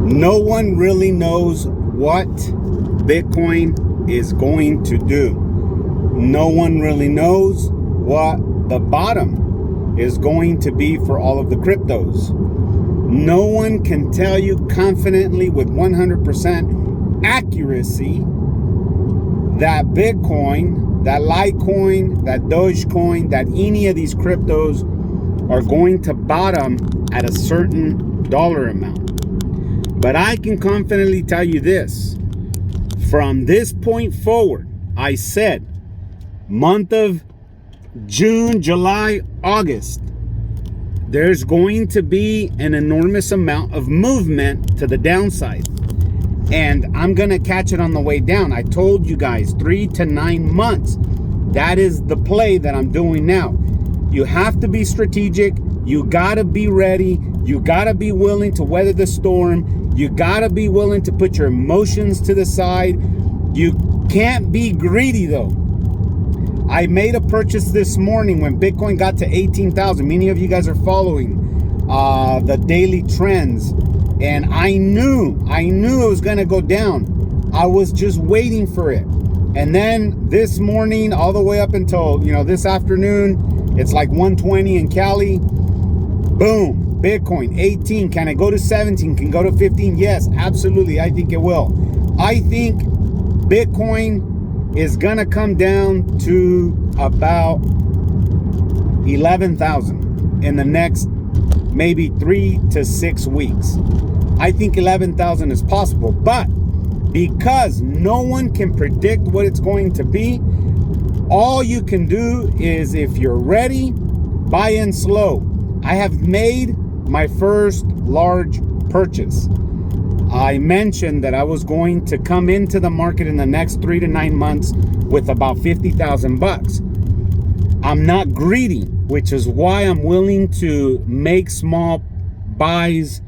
No one really knows what Bitcoin is going to do. No one really knows what the bottom is going to be for all of the cryptos. No one can tell you confidently with 100% accuracy that Bitcoin, that Litecoin, that Dogecoin, that any of these cryptos are going to bottom at a certain dollar amount. But I can confidently tell you this. From this point forward, I said month of June, July, August, there's going to be an enormous amount of movement to the downside. And I'm going to catch it on the way down. I told you guys 3 to 9 months. That is the play that I'm doing now. You have to be strategic. You got to be ready. You got to be willing to weather the storm. You got to be willing to put your emotions to the side. You can't be greedy though. I made a purchase this morning when Bitcoin got to 18,000. Many of you guys are following the daily trends. And I knew it was going to go down. I was just waiting for it. And then this morning, all the way up until, this afternoon, it's like 120 in Cali. Boom, Bitcoin, 18. Can it go to 17? Can it go to 15? Yes, absolutely. I think it will. I think Bitcoin is going to come down to about 11,000 in the next maybe 3 to 6 weeks. I think 11,000 is possible, but because no one can predict what it's going to be, all you can do is, if you're ready, buy in slow. I have made my first large purchase. I mentioned that I was going to come into the market in the next 3 to 9 months with about 50,000 bucks. I'm not greedy, which is why I'm willing to make small buys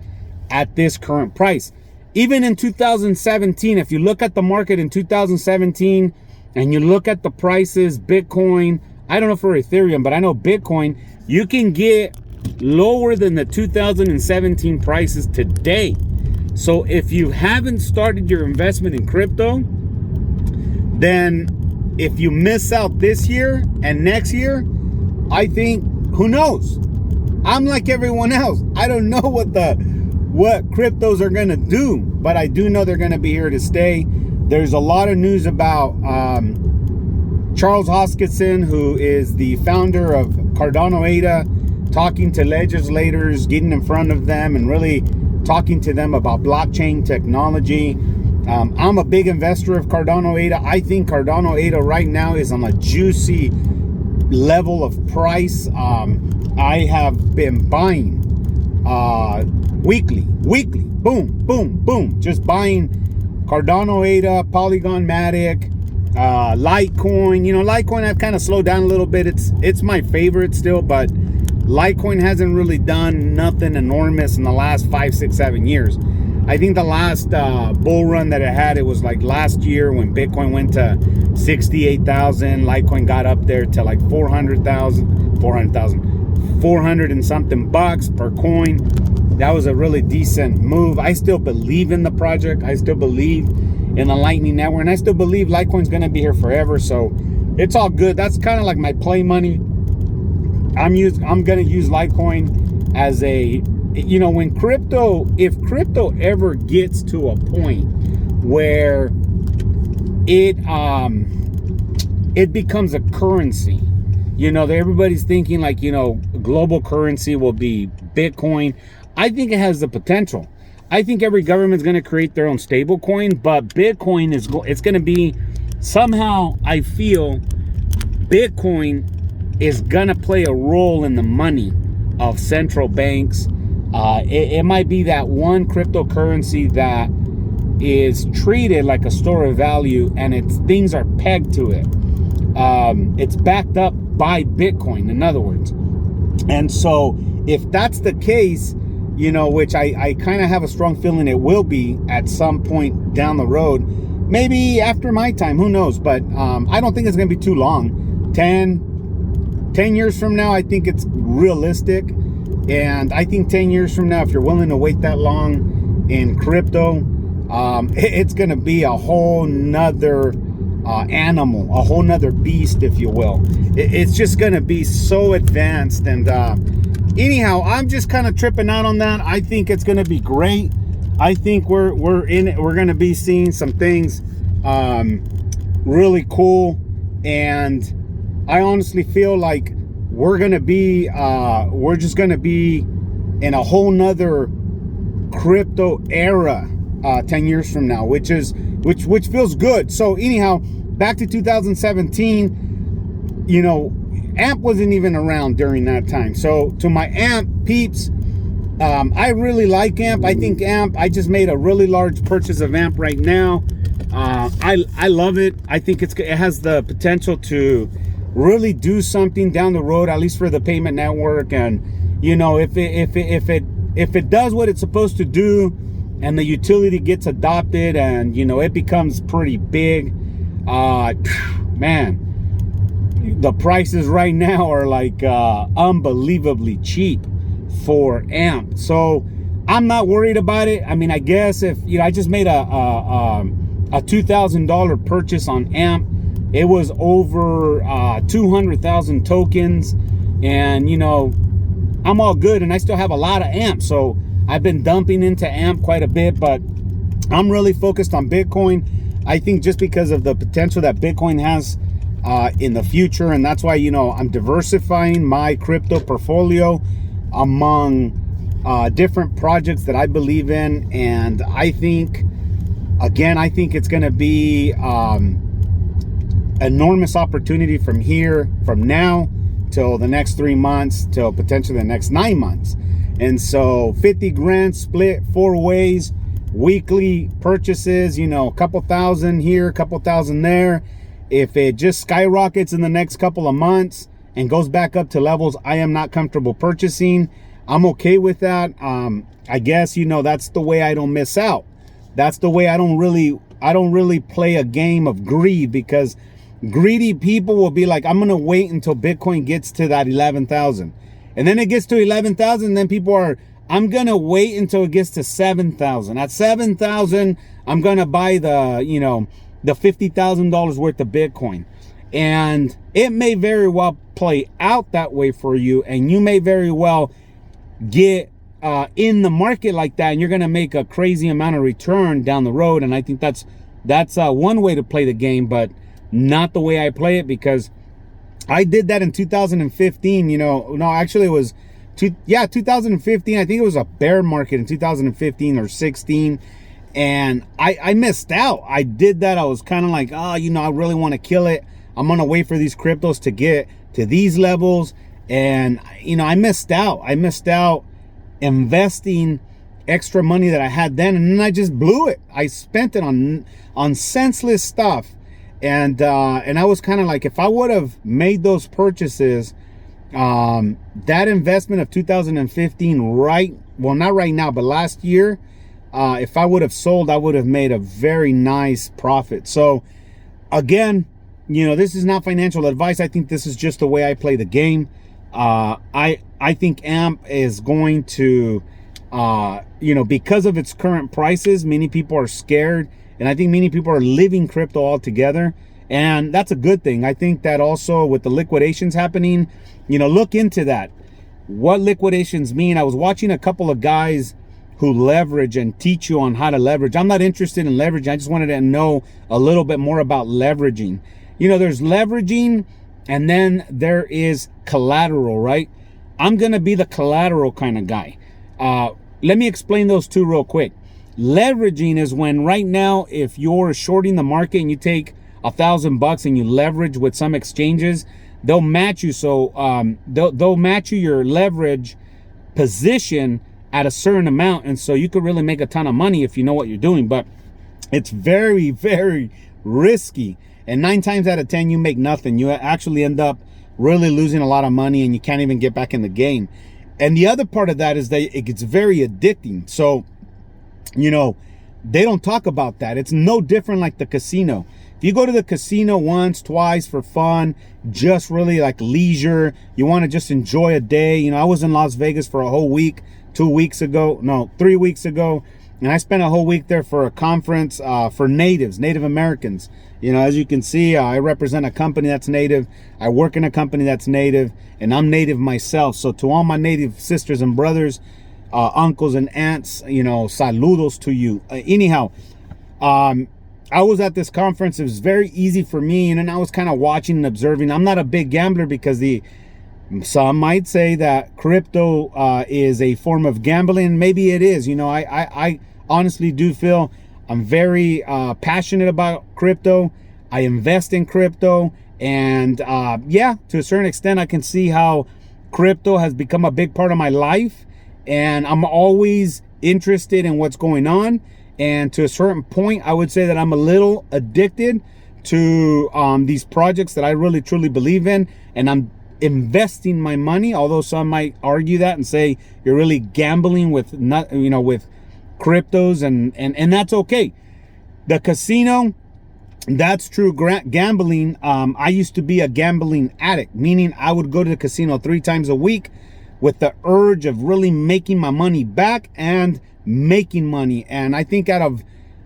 at this current price. Even in 2017, if you look at the market in 2017 and you look at the prices, Bitcoin, I don't know for Ethereum, but I know Bitcoin, you can get lower than the 2017 prices today. So if you haven't started your investment in crypto, then if you miss out this year and next year, I think, who knows? I'm like everyone else. I don't know what cryptos are going to do, but I do know they're going to be here to stay. There's a lot of news about Charles Hoskinson, who is the founder of Cardano ADA, talking to legislators, getting in front of them and really talking to them about blockchain technology. I'm a big investor of Cardano ADA. I think Cardano ADA right now is on a juicy level of price. I have been buying weekly, boom, boom, boom, just buying Cardano ADA, Polygon Matic, Litecoin. Litecoin I've kind of slowed down a little bit. It's my favorite still, but Litecoin hasn't really done nothing enormous in the last 5, 6, 7 years. I think the last bull run that it had, it was like last year when Bitcoin went to 68,000. Litecoin got up there to like 400 and something bucks per coin. That was a really decent move. I still believe in the project. I still believe in the Lightning Network, and I still believe Litecoin's going to be here forever. So it's all good. That's kind of like my play money. I'm going to use Litecoin as a, when if crypto ever gets to a point where it becomes a currency, everybody's thinking like, global currency will be Bitcoin. I think it has the potential. I think every government's going to create their own stable coin, but Bitcoin it's going to be somehow, I feel Bitcoin is going to play a role in the money of central banks. It might be that one cryptocurrency that is treated like a store of value, and things are pegged to it. It's backed up by Bitcoin, in other words. And so if that's the case, which I kind of have a strong feeling it will be at some point down the road, maybe after my time, who knows? But I don't think it's going to be too long. 10 years from now, I think it's realistic. And I think 10 years from now, if you're willing to wait that long, in crypto, it's going to be a whole nother animal, a whole nother beast, if you will. It's just going to be so advanced. And anyhow, I'm just kind of tripping out on that. I think it's going to be great. I think we're going to be seeing some things really cool, and I honestly feel like we're just going to be in a whole nother crypto era 10 years from now, which feels good. So anyhow, back to 2017, you know, AMP wasn't even around during that time. So to my AMP peeps, I really like AMP. I think AMP, I just made a really large purchase of AMP right now. I love it. I think it has the potential to really do something down the road, at least for the payment network. And you know, if it does what it's supposed to do, and the utility gets adopted, and you know, it becomes pretty big, man, the prices right now are like unbelievably cheap for AMP. So I'm not worried about it. I mean, I guess if you know, I just made a $2,000 purchase on AMP. It was over 200,000 tokens, and you know, I'm all good, and I still have a lot of AMP. So I've been dumping into AMP quite a bit, but I'm really focused on Bitcoin. I think just because of the potential that Bitcoin has in the future, and that's why, you know, I'm diversifying my crypto portfolio among different projects that I believe in. And I think, again, I think it's going to be enormous opportunity from now till the next 3 months, till potentially the next 9 months. And so 50 grand split 4 ways, weekly purchases, you know, a couple thousand here, a couple thousand there. If it just skyrockets in the next couple of months and goes back up to levels I am not comfortable purchasing, I'm okay with that. I guess, you know, that's the way I don't miss out. That's the way I don't really play a game of greed, because greedy people will be like, I'm going to wait until Bitcoin gets to that 11,000. And then it gets to 11,000. Then people are, I'm going to wait until it gets to 7,000. At 7,000, I'm going to buy the, you know, the $50,000 worth of Bitcoin. And it may very well play out that way for you. And you may very well get in the market like that, and you're going to make a crazy amount of return down the road. And I think that's one way to play the game, but not the way I play it, because I did that in 2015. You know, no, actually it was 2015. I think it was a bear market in 2015 or 16, and I missed out. I did that. I was kind of like, oh, you know, I really want to kill it. I'm gonna wait for these cryptos to get to these levels, and you know, I missed out investing extra money that I had then, and then I just blew it. I spent it on senseless stuff. And I was kind of like, if I would have made those purchases, that investment of 2015, well, not right now, but last year, if I would have sold, I would have made a very nice profit. So again, you know, this is not financial advice. I think this is just the way I play the game. I think AMP is going to, you know, because of its current prices, many people are scared. And I think many people are leaving crypto altogether. And that's a good thing. I think that also with the liquidations happening, you know, look into that. What liquidations mean. I was watching a couple of guys who leverage and teach you on how to leverage. I'm not interested in leveraging. I just wanted to know a little bit more about leveraging. You know, there's leveraging, and then there is collateral, right? I'm going to be the collateral kind of guy. Let me explain those two real quick. Leveraging is when right now, if you're shorting the market and you take $1,000 and you leverage with some exchanges, they'll match you. So they'll match you your leverage position at a certain amount. And so you could really make a ton of money if you know what you're doing. But it's very, very risky. And 9 times out of 10, you make nothing. You actually end up really losing a lot of money, and you can't even get back in the game. And the other part of that is that it gets very addicting. So, you know, they don't talk about that. It's no different like the casino. If you go to the casino once, twice for fun, just really like leisure, you want to just enjoy a day. You know, I was in Las Vegas for a whole week 3 weeks ago. And I spent a whole week there for a conference for Native Americans. You know, as you can see, I represent a company that's Native. I work in a company that's Native, and I'm Native myself. So to all my Native sisters and brothers, uncles and aunts, you know, saludos to you. Anyhow, I was at this conference. It was very easy for me, and I was kind of watching and observing. I'm not a big gambler because some might say that crypto is a form of gambling. Maybe it is. You know, I honestly do feel I'm very passionate about crypto. I invest in crypto, and yeah, to a certain extent, I can see how crypto has become a big part of my life, and I'm always interested in what's going on. And to a certain point, I would say that I'm a little addicted to these projects that I really truly believe in, and I'm investing my money. Although some might argue that and say you're really gambling with with cryptos, and that's okay. The casino, that's true gambling. I used to be a gambling addict, meaning I would go to the casino 3 times a week with the urge of really making my money back and making money. And I think out of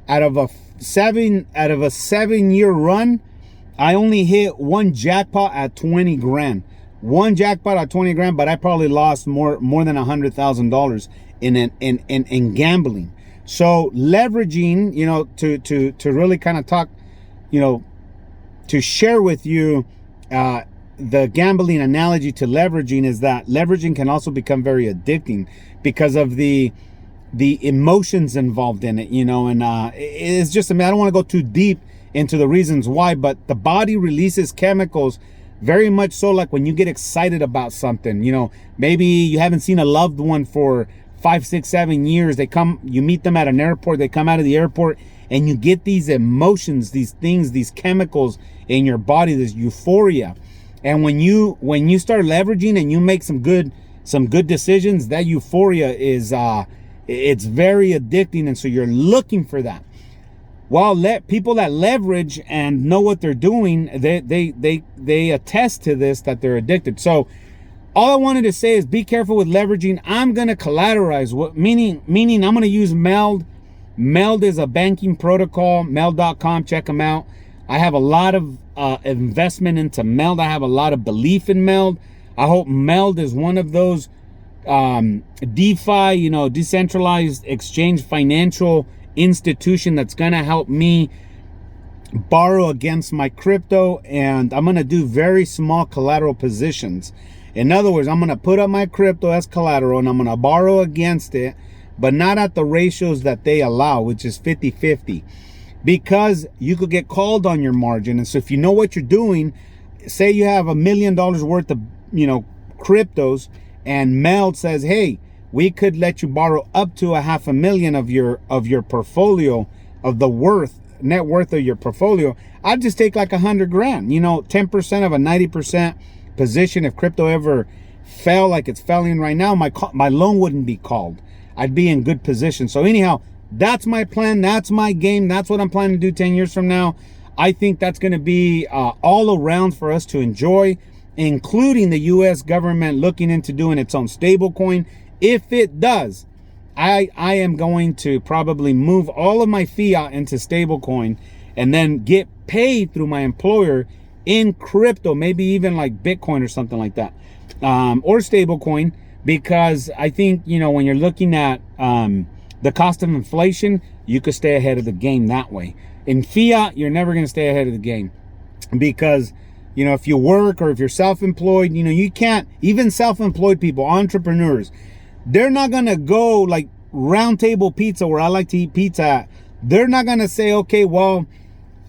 a 7-year run, I only hit one jackpot at 20 grand. One jackpot at 20 grand, but I probably lost more than $100,000 in gambling. So leveraging, you know, to really kind of talk, you know, to share with you the gambling analogy to leveraging is that leveraging can also become very addicting because of the emotions involved in it, you know. And it's just, I mean, I don't want to go too deep into the reasons why, but the body releases chemicals very much so like when you get excited about something. You know, maybe you haven't seen a loved one for 5, 6, 7 years. You meet them at an airport, they come out of the airport, and you get these emotions, these things, these chemicals in your body, this euphoria. And when you start leveraging and you make some good decisions, that euphoria is it's very addicting, and so you're looking for that. Well, people that leverage and know what they're doing, they attest to this, that they're addicted. So all I wanted to say is be careful with leveraging. I'm going to collateralize, meaning I'm going to use Meld. Meld is a banking protocol, Meld.com, check them out. I have a lot of investment into Meld. I have a lot of belief in Meld. I hope Meld is one of those DeFi, you know, decentralized exchange financial institution that's going to help me borrow against my crypto. And I'm going to do very small collateral positions. In other words, I'm going to put up my crypto as collateral and I'm going to borrow against it, but not at the ratios that they allow, which is 50-50, because you could get called on your margin. And so if you know what you're doing, say you have $1 million worth of, you know, cryptos, and Meld says, hey, we could let you borrow up to $500,000 of your portfolio, of the net worth of your portfolio. I'd just take like 100 grand, you know, 10% of a 90% position. If crypto ever fell like it's falling right now, my loan wouldn't be called. I'd be in good position. So anyhow, that's my plan. That's my game. That's what I'm planning to do 10 years from now. I think that's going to be all around for us to enjoy, including the U.S. government looking into doing its own stable coin. If it does, I am going to probably move all of my fiat into stable coin and then get paid through my employer in crypto, maybe even like Bitcoin or something like that, or stable coin, because I think, you know, when you're looking at the cost of inflation, you could stay ahead of the game that way. In fiat, you're never going to stay ahead of the game because, you know, if you work or if you're self-employed, you know, you can't, even self-employed people, entrepreneurs, they're not going to go like Round Table Pizza, where I like to eat pizza at. They're not going to say, okay, well,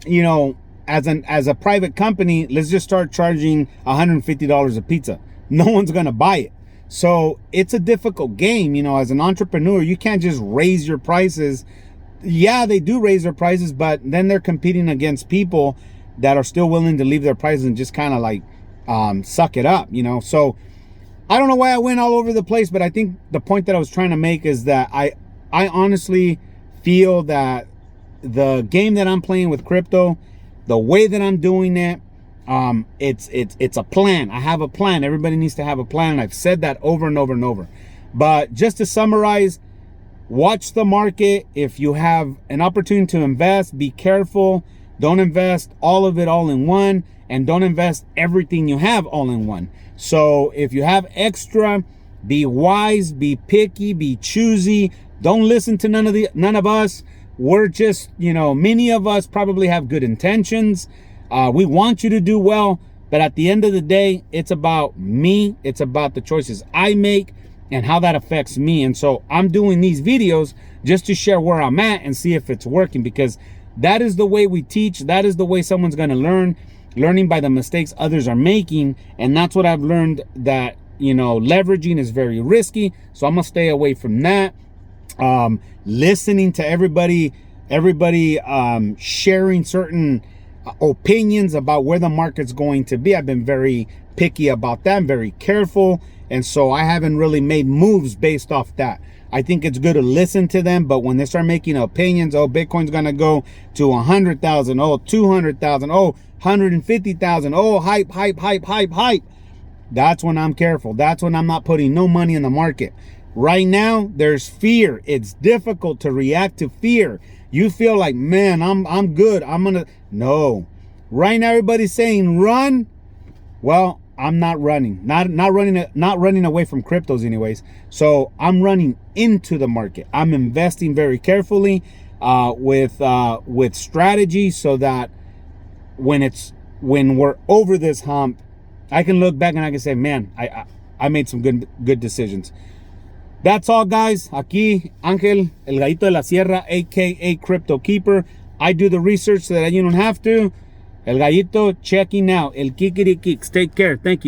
you know, as a private company, let's just start charging $150 a pizza. No one's going to buy it. So it's a difficult game. You know, as an entrepreneur, you can't just raise your prices. Yeah, they do raise their prices, but then they're competing against people that are still willing to leave their prices and just kind of like suck it up, you know. So I don't know why I went all over the place, but I think the point that I was trying to make is that I honestly feel that the game that I'm playing with crypto, the way that I'm doing it, it's a plan. I have a plan. Everybody needs to have a plan. I've said that over and over and over. But just to summarize, watch the market. If you have an opportunity to invest, be careful. Don't invest all of it all in one, and don't invest everything you have all in one. So if you have extra, be wise, be picky, be choosy. Don't listen to none of us. We're just, many of us probably have good intentions. We want you to do well, but at the end of the day, it's about me. It's about the choices I make and how that affects me. And so I'm doing these videos just to share where I'm at and see if it's working, because that is the way we teach. That is the way someone's going to learn, learning by the mistakes others are making. And that's what I've learned, that, leveraging is very risky. So I'm going to stay away from that. Listening to everybody sharing certain opinions about where the market's going to be. I've been very picky about that. I'm very careful. And so I haven't really made moves based off that. I think it's good to listen to them, but when they start making opinions, Bitcoin's going to go to 100,000, 200,000, 150,000, hype. That's when I'm careful. That's when I'm not putting no money in the market. Right now, there's fear. It's difficult to react to fear. You feel like, man, I'm good. No. Right now, everybody's saying run. Well, I'm not running. Not running away from cryptos anyways. So I'm running into the market. I'm investing very carefully with strategy, so that when we're over this hump, I can look back and I can say, man, I made some good decisions. That's all, guys. Aquí, Ángel, el gallito de la sierra, aka Crypto Keeper. I do the research so that you don't have to. El gallito checking out. El kikiri kicks. Take care. Thank you.